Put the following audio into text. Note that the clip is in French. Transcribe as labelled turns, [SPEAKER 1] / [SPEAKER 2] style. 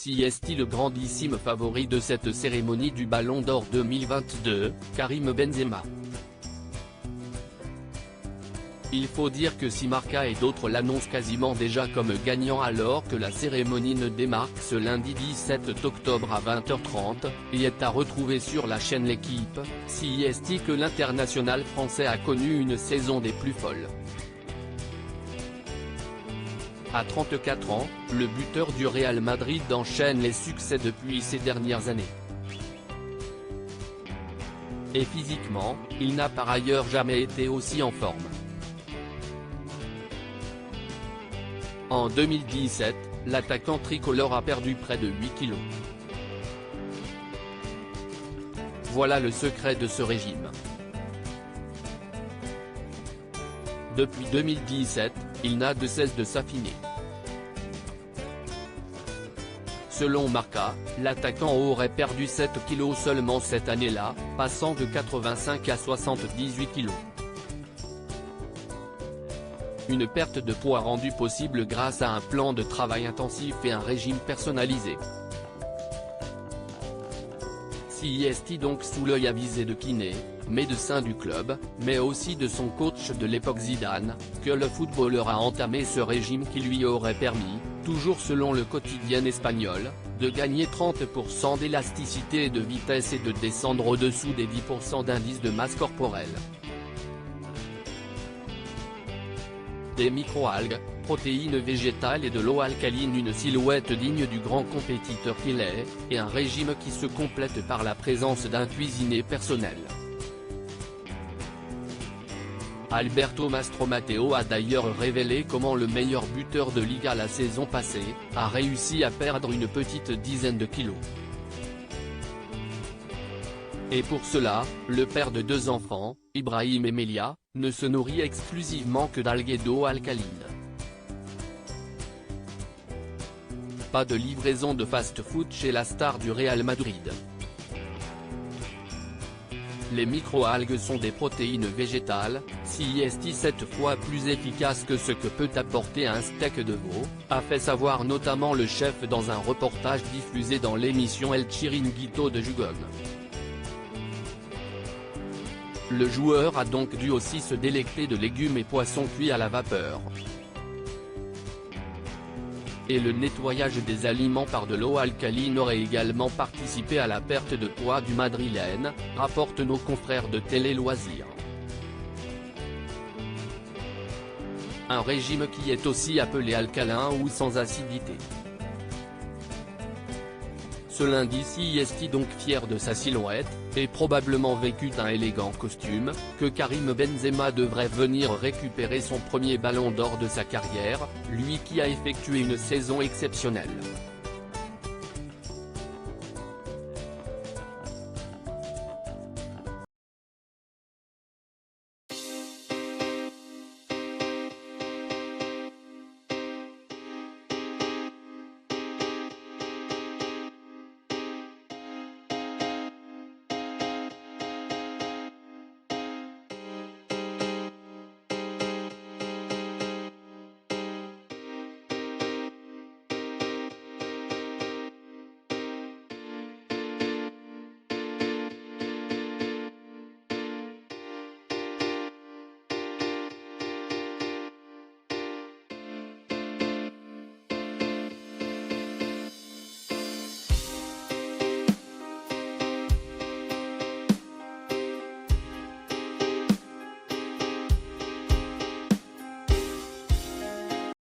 [SPEAKER 1] CST le grandissime favori de cette cérémonie du Ballon d'Or 2022, Karim Benzema. Il faut dire que si Marca et d'autres l'annoncent quasiment déjà comme gagnant alors que la cérémonie ne démarre ce lundi 17 octobre à 20h30, et est à retrouver sur la chaîne L'Équipe, CST que l'international français a connu une saison des plus folles. À 34 ans, le buteur du Real Madrid enchaîne les succès depuis ces dernières années. Et physiquement, il n'a par ailleurs jamais été aussi en forme. En 2017, l'attaquant tricolore a perdu près de 8 kilos. Voilà le secret de ce régime. Depuis 2017, il n'a de cesse de s'affiner. Selon Marca, l'attaquant aurait perdu 7 kilos seulement cette année-là, passant de 85 à 78 kilos. Une perte de poids rendue possible grâce à un plan de travail intensif et un régime personnalisé. CST donc sous l'œil avisé de kinés, médecins du club, mais aussi de son coach de l'époque Zidane, que le footballeur a entamé ce régime qui lui aurait permis, toujours selon le quotidien espagnol, de gagner 30% d'élasticité et de vitesse et de descendre au-dessous des 10% d'indice de masse corporelle. Des microalgues, protéines végétales et de l'eau alcaline, une silhouette digne du grand compétiteur qu'il est, et un régime qui se complète par la présence d'un cuisinier personnel. Alberto Mastromateo a d'ailleurs révélé comment le meilleur buteur de Liga la saison passée, a réussi à perdre une petite dizaine de kilos. Et pour cela, le père de 2 enfants, Ibrahim Emelia, ne se nourrit exclusivement que d'algues et d'eau alcaline. Pas de livraison de fast-food chez la star du Real Madrid. Les microalgues sont des protéines végétales, CST 7 fois plus efficaces que ce que peut apporter un steak de veau, a fait savoir notamment le chef dans un reportage diffusé dans l'émission El Chiringuito de Jugón. Le joueur a donc dû aussi se délecter de légumes et poissons cuits à la vapeur. Et le nettoyage des aliments par de l'eau alcaline aurait également participé à la perte de poids du Madrilène, rapportent nos confrères de Télé Loisirs. Un régime qui est aussi appelé alcalin ou sans acidité. Ce lundi CST donc fier de sa silhouette, et probablement vêtu d'un élégant costume, que Karim Benzema devrait venir récupérer son premier ballon d'or de sa carrière, lui qui a effectué une saison exceptionnelle.